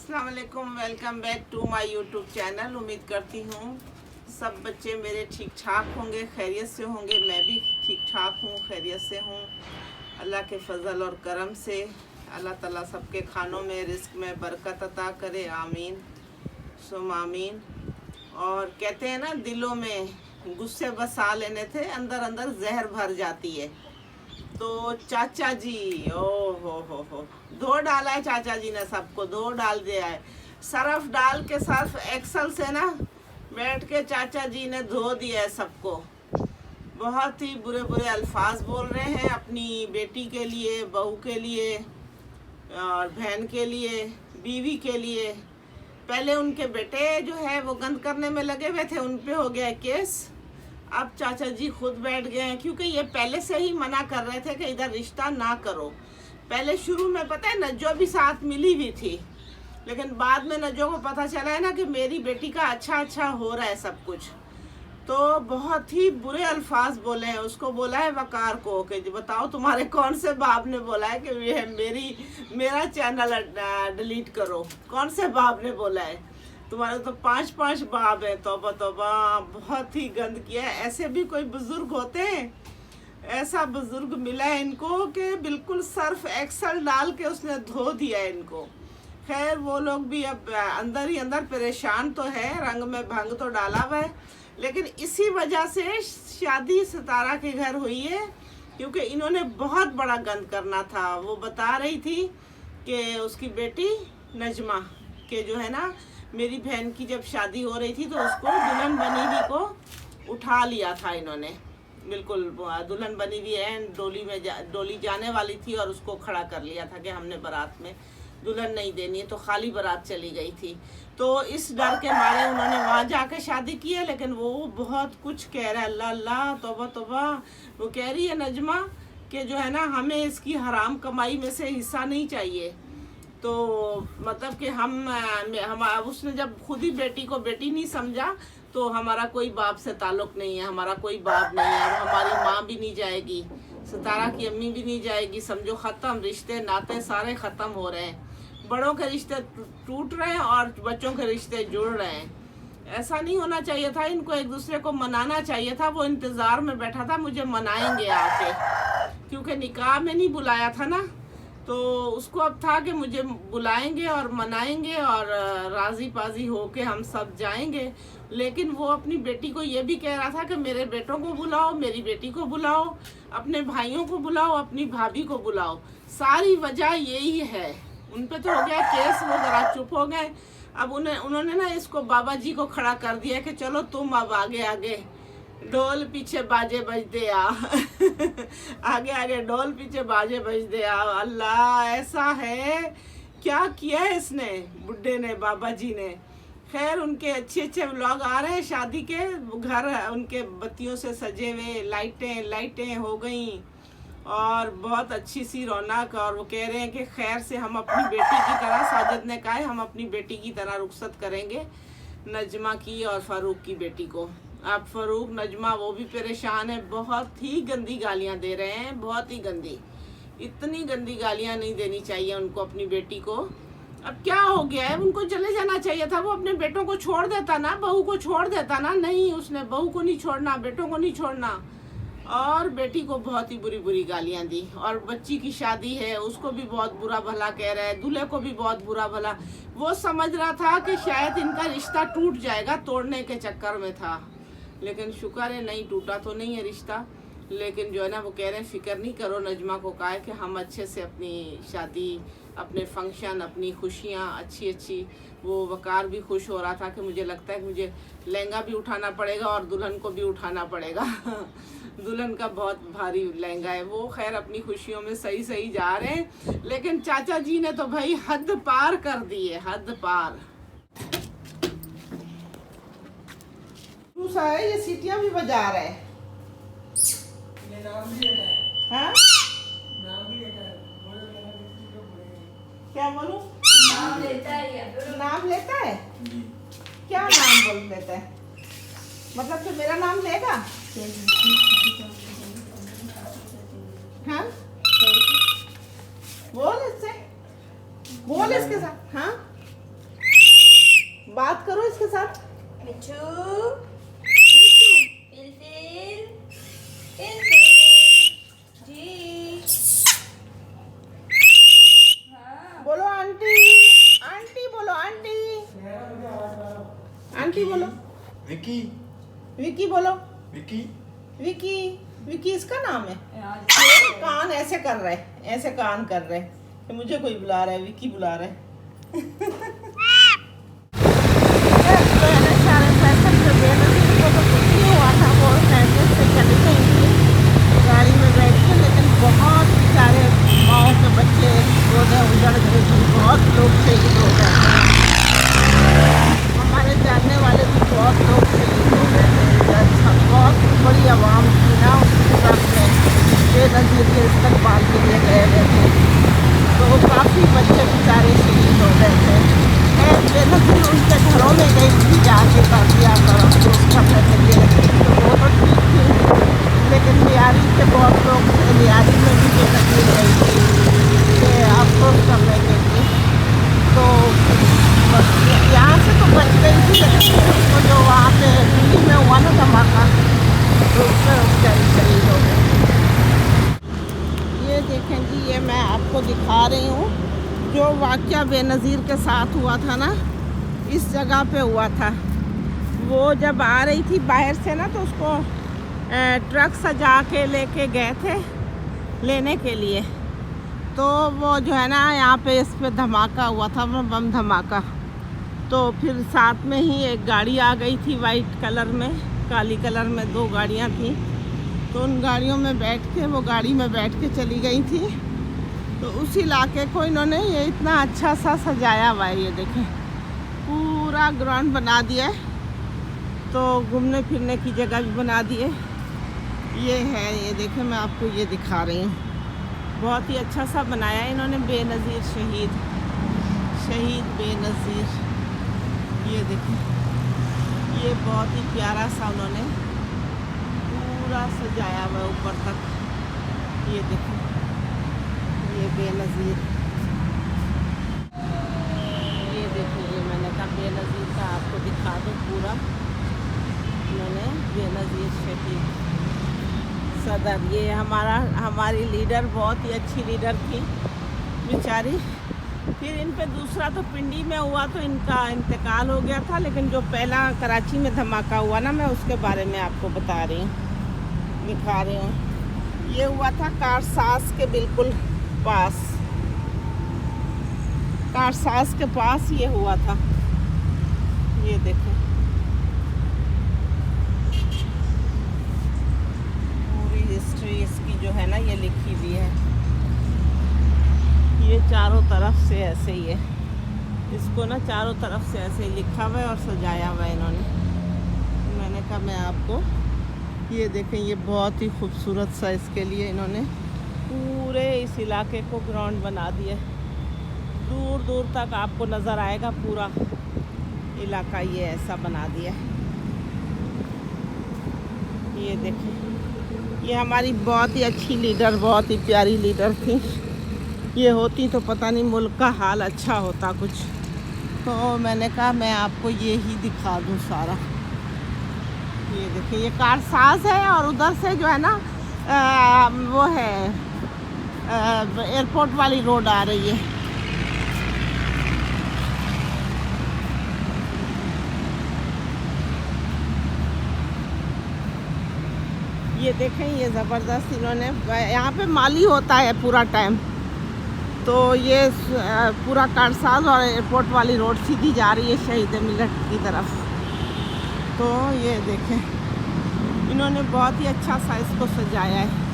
अस्सलाम वालेकुम, welcome back to my YouTube channel. उम्मीद करती हूँ सब बच्चे मेरे ठीक ठाक होंगे, खैरियत से होंगे। मैं भी ठीक ठाक हूँ, खैरियत से हूँ। अल्लाह के फजल और करम से अल्लाह ताला सबके खानों में, रिस्क में बरकत अता करे। आमीन सुम आमीन। और कहते हैं ना, दिलों में गुस्से बसा लेने थे, अंदर अंदर जहर भर जाती है। तो चाचा जी, ओ हो, धो डाला है चाचा जी ने, सबको धो डाल दिया है। सर्फ डाल के, सर्फ एक्सल से ना बैठ के चाचा जी ने धो दिया है सबको। बहुत ही बुरे बुरे अल्फाज बोल रहे हैं अपनी बेटी के लिए, बहू के लिए और बहन के लिए, बीवी के लिए। पहले उनके बेटे जो है वो गंद करने में लगे हुए थे, उन पे हो गया केस। अब चाचा जी खुद बैठ गए हैं, क्योंकि ये पहले से ही मना कर रहे थे कि इधर रिश्ता ना करो। पहले शुरू में पता है नज्जो भी साथ मिली हुई थी, लेकिन बाद में नज्जो को पता चला है ना कि मेरी बेटी का अच्छा हो रहा है सब कुछ। तो बहुत ही बुरे अल्फाज बोले हैं। उसको बोला है वकार को कि बताओ तुम्हारे कौन से बाप ने बोला है कि मेरा चैनल डिलीट करो। कौन से बाप ने बोला है? तुम्हारे तो 5 बाप है। तौबा तौबा, बहुत ही गंद किया है। ऐसे भी कोई बुजुर्ग होते हैं? ऐसा बुजुर्ग मिला है इनको कि बिल्कुल सर्फ एक्सल डाल के उसने धो दिया है इनको। खैर, वो लोग भी अब अंदर ही अंदर परेशान तो है, रंग में भंग तो डाला हुआ है। लेकिन इसी वजह से शादी सितारा के घर हुई है, क्योंकि इन्होंने बहुत बड़ा गंद करना था। वो बता रही थी कि उसकी बेटी नजमा के जो है ना, मेरी बहन की जब शादी हो रही थी तो उसको दुल्हन बनी हुई को उठा लिया था इन्होंने। बिल्कुल दुल्हन बनी हुई है, डोली जाने वाली थी और उसको खड़ा कर लिया था कि हमने बारात में दुल्हन नहीं देनी है, तो खाली बारात चली गई थी। तो इस डर के मारे उन्होंने वहाँ जाके शादी की है। लेकिन वो बहुत कुछ कह रहा है, अल्लाह अल्लाह, तौबा तौबा। वो कह रही है नजमा कि जो है ना, हमें इसकी हराम कमाई में से हिस्सा नहीं चाहिए। तो मतलब कि हम उसने जब खुद ही बेटी को बेटी नहीं समझा, तो हमारा कोई बाप से ताल्लुक नहीं है, हमारा कोई बाप नहीं है। अब हमारी माँ भी नहीं जाएगी, सितारा की अम्मी भी नहीं जाएगी। समझो ख़त्म, रिश्ते नाते सारे ख़त्म हो रहे हैं। बड़ों के रिश्ते टूट रहे हैं और बच्चों के रिश्ते जुड़ रहे हैं। ऐसा नहीं होना चाहिए था। इनको एक दूसरे को मनाना चाहिए था। वो इंतज़ार में बैठा था, मुझे मनाएंगे आके, क्योंकि निकाह में नहीं बुलाया था ना, तो उसको अब था कि मुझे बुलाएंगे और मनाएंगे और राजी पाजी होके हम सब जाएंगे। लेकिन वो अपनी बेटी को ये भी कह रहा था कि मेरे बेटों को बुलाओ, मेरी बेटी को बुलाओ, अपने भाइयों को बुलाओ, अपनी भाभी को बुलाओ। सारी वजह यही है। उन पे तो हो गया केस, वो जरा चुप हो गए। अब उन्होंने ना इसको बाबा जी को खड़ा कर दिया कि चलो तुम अब आगे आगे, ढोल पीछे बाजे बजते आ आगे आगे ढोल पीछे बाजे बजते आ। अल्लाह, ऐसा है क्या किया है इसने, बुड्ढे ने, बाबा जी ने। खैर, उनके अच्छे व्लॉग आ रहे हैं शादी के। घर उनके बत्तियों से सजे हुए, लाइटें हो गई और बहुत अच्छी सी रौनक। और वो कह रहे हैं कि खैर से हम अपनी बेटी की तरह, साजिद ने कहा है, हम अपनी बेटी की तरह रुखसत करेंगे नजमा की और फारूक की बेटी को। अब फारूक, नजमा वो भी परेशान है। बहुत ही गंदी गालियां दे रहे हैं, बहुत ही गंदी। इतनी गंदी गालियां नहीं देनी चाहिए उनको, अपनी बेटी को। अब क्या हो गया है, उनको चले जाना चाहिए था। वो अपने बेटों को छोड़ देता ना, बहू को छोड़ देता ना। नहीं, उसने बहू को नहीं छोड़ना, बेटों को नहीं छोड़ना, और बेटी को बहुत ही बुरी गालियां दी। और बच्ची की शादी है, उसको भी बहुत बुरा भला कह रहा है, दूल्हे को भी बहुत बुरा भला। वो समझ रहा था कि शायद इनका रिश्ता टूट जाएगा, तोड़ने के चक्कर में था। लेकिन शुक्र है नहीं टूटा, तो नहीं है रिश्ता। लेकिन जो है ना, वो कह रहे हैं फिक्र नहीं करो। नजमा को कहा है कि हम अच्छे से अपनी शादी, अपने फंक्शन, अपनी खुशियाँ अच्छी। वो वकार भी खुश हो रहा था कि मुझे लगता है कि मुझे लहंगा भी उठाना पड़ेगा और दुल्हन को भी उठाना पड़ेगा दुल्हन का बहुत भारी लहंगा है। वो खैर अपनी खुशियों में सही जा रहे हैं। लेकिन चाचा जी ने तो भाई हद पार कर दी है, हद पार। है, ये सीटियां भी बजा रहे हैं। हाँ? क्या बोलूं? नाम लेता है? क्या नाम बोल देता है? मतलब कि मेरा नाम लेगा? हाँ? बोल इससे, बोल इसके साथ। हाँ? बात करो इसके साथ। मिठू मिट्टू पिलपिल पिलपिल जी। हाँ बोलो आंटी, आंटी बोलो आंटी, आंटी बोलो। विकी विकी बोलो। विकी विकी, विकी इसका नाम है। आज ये कान ऐसे कर रहे, ऐसे कान कर रहे कि मुझे कोई बुला रहा है, विकी बुला रहा है। सारे फैशन जो बेनज़ीर को तो कुछ नहीं हुआ था, वो फैशन से चली गई थी गाड़ी में बैठ के, लेकिन बहुत सारे माओ के बच्चे रोने उजड़ गए थे, बहुत लोग शहीद हो गए थे। हमारे जानने वाले भी बहुत लोग शहीद हो गए थे। बहुत बड़ी आवाम थी ना उसके साथ में, बेनज़ीर के इस्तकबाल के लिए गए हुए थे, तो काफ़ी बच्चे बेचारे शहीद हो गए थे। बेनज़ीर उनके घरों में गई थी जाके ताज़िया करने के लिए, तो वो तो ठीक थी, लेकिन लियारी के बहुत लोग थे, लियारी में भी बेनज़ीर गई थी अफसोस करने के लिए। तो यहाँ से तो बच गई थी, लेकिन उसको जो वहाँ पे दिल्ली में हुआ ना धमाका, तो उसमें बेचारी शहीद हो गई। ये देखें जी, ये मैं आपको दिखा रही हूँ जो वाक़या बेनज़ीर के साथ हुआ था ना, इस जगह पे हुआ था। वो जब आ रही थी बाहर से ना, तो उसको ट्रक सजा के लेके गए थे लेने के लिए, तो वो जो है ना यहाँ पे इस पे धमाका हुआ था, बम धमाका। तो फिर साथ में ही एक गाड़ी आ गई थी वाइट कलर में, काली कलर में 2 गाड़ियाँ थी, तो उन गाड़ियों में बैठ के, वो गाड़ी में बैठ के चली गई थी। तो उस इलाके को इन्होंने ये इतना अच्छा सा सजाया हुआ है, ये देखें पूरा ग्राउंड बना दिया है, तो घूमने फिरने की जगह भी बना दी है। ये है, ये देखें मैं आपको ये दिखा रही हूँ, बहुत ही अच्छा सा बनाया है इन्होंने। बेनज़ीर शहीद, शहीद बेनज़ीर, ये देखें, ये बहुत ही प्यारा सा उन्होंने पूरा सजाया हुआ है ऊपर तक। ये देखें, ये बेनज़ीर, ये देखिए, ये मैंने कहा बेनज़ीर का आपको दिखा दूँ पूरा। इन्होंने बेनज़ीर शहीद सदर, ये हमारी लीडर बहुत ही अच्छी लीडर थी बेचारी। फिर इन पे दूसरा तो पिंडी में हुआ तो इनका इंतकाल हो गया था, लेकिन जो पहला कराची में धमाका हुआ ना, मैं उसके बारे में आपको बता रही हूँ, दिखा रही हूँ। ये हुआ था कारसाज के बिल्कुल पास, कारसाज के पास ये हुआ था। ये देखें पूरी हिस्ट्री इसकी जो है ना, ये लिखी हुई है, ये चारों तरफ से ऐसे ही है, इसको ना चारों तरफ से ऐसे ही लिखा हुआ है और सजाया हुआ है इन्होंने। मैंने कहा मैं आपको ये देखें, ये बहुत ही खूबसूरत सा इसके लिए इन्होंने पूरे इस इलाके को ग्राउंड बना दिया, दूर दूर तक आपको नज़र आएगा पूरा इलाका, ये ऐसा बना दिया। ये देखें, ये हमारी बहुत ही अच्छी लीडर, बहुत ही प्यारी लीडर थी। ये होती तो पता नहीं मुल्क का हाल अच्छा होता कुछ। तो मैंने कहा मैं आपको ये ही दिखा दूँ सारा। ये देखिए, ये कारसाज है और उधर से जो है ना वो है एयरपोर्ट वाली रोड आ रही है। ये देखें, ये ज़बरदस्त इन्होंने, यहाँ पे माली होता है पूरा टाइम, तो ये पूरा कारसाज और एयरपोर्ट वाली रोड सीधी जा रही है शहीद मिलत की तरफ। तो ये देखें, इन्होंने बहुत ही अच्छा सा इसको सजाया है।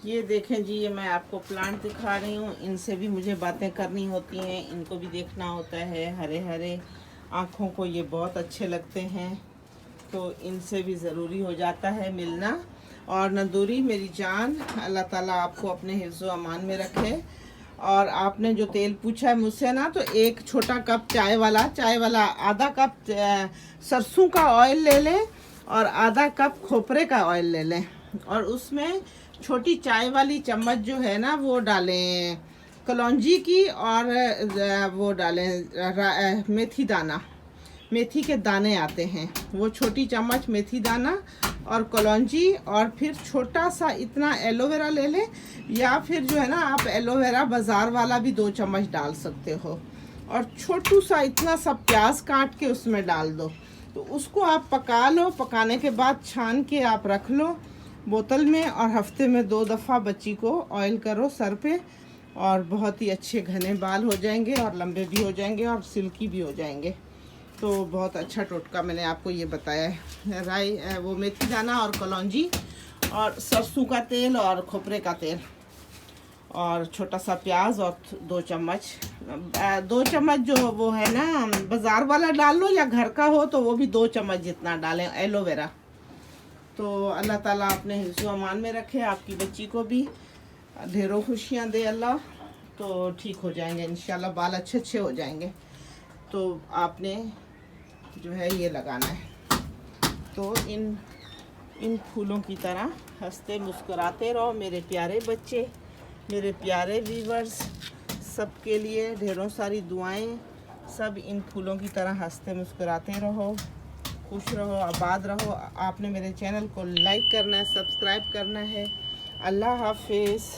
ये देखें जी, ये मैं आपको प्लांट दिखा रही हूँ, इनसे भी मुझे बातें करनी होती हैं, इनको भी देखना होता है। हरे हरे आँखों को ये बहुत अच्छे लगते हैं, तो इनसे भी ज़रूरी हो जाता है मिलना। और नदूरी मेरी जान, अल्लाह ताला आपको अपने हिफ्ज़ अमान में रखे। और आपने जो तेल पूछा है मुझसे ना, तो एक छोटा कप चाय वाला आधा कप सरसों का ऑयल ले लें और आधा कप खोपरे का ऑयल ले लें, और उसमें छोटी चाय वाली चम्मच जो है ना वो डालें कलौंजी की और वो डालें मेथी दाना, मेथी के दाने आते हैं, वो छोटी चम्मच मेथी दाना और कलौंजी, और फिर छोटा सा इतना एलोवेरा ले लें, या फिर जो है ना आप एलोवेरा बाज़ार वाला भी 2 चम्मच डाल सकते हो, और छोटू सा इतना सा प्याज काट के उसमें डाल दो। तो उसको आप पका लो, पकाने के बाद छान के आप रख लो बोतल में, और हफ्ते में 2 दफ़ा बच्ची को ऑयल करो सर पे, और बहुत ही अच्छे घने बाल हो जाएंगे और लंबे भी हो जाएंगे और सिल्की भी हो जाएंगे। तो बहुत अच्छा टोटका मैंने आपको ये बताया है। राई वो मेथी दाना और कलौंजी और सरसों का तेल और खोपरे का तेल और छोटा सा प्याज और 2 चम्मच जो वो है ना बाज़ार वाला डाल लो, या घर का हो तो वो भी 2 चम्मच जितना डालें एलोवेरा। तो अल्लाह ताला अपने हिफ्ज़ अमान में रखे, आपकी बच्ची को भी ढेरों खुशियाँ दे अल्लाह, तो ठीक हो जाएंगे इंशाल्लाह, बाल अच्छे अच्छे हो जाएंगे। तो आपने जो है ये लगाना है। तो इन फूलों की तरह हंसते मुस्कुराते रहो मेरे प्यारे बच्चे, मेरे प्यारे व्यूअर्स, सबके लिए ढेरों सारी दुआएं। सब इन फूलों की तरह हंसते मुस्कुराते रहो, खुश रहो, आबाद रहो। आपने मेरे चैनल को लाइक करना है, सब्सक्राइब करना है। अल्लाह हाफिज़।